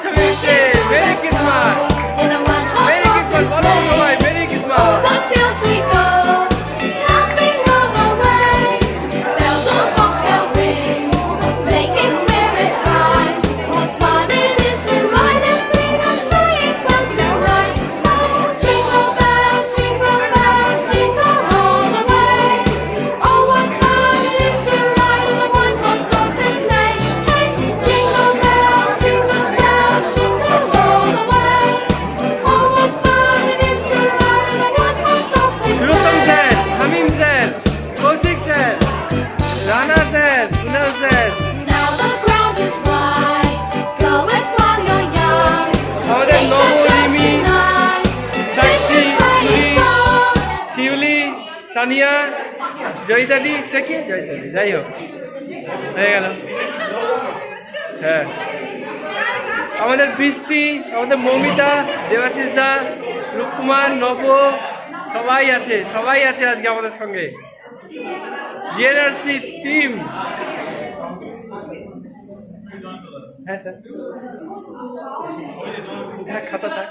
একসঙ্গে এসে merry Christmas, merry Christmas বলো সবাই, merry Christmas. Rana sir, Kunal sir, আমাদের নবরিমি, সাক্ষী, শিউলি, তানিয়া, জয়িতালি, সে কি জয়িতালি, যাই হোক হয়ে গেল। হ্যাঁ, আমাদের বৃষ্টি, আমাদের মৌমিতা, দেবাশিস দা, রূপকুমার, নব, সবাই আছে আজকে আমাদের সঙ্গে। জিএনআরসি টিম। হ্যাঁ স্যার, খাতা থাক।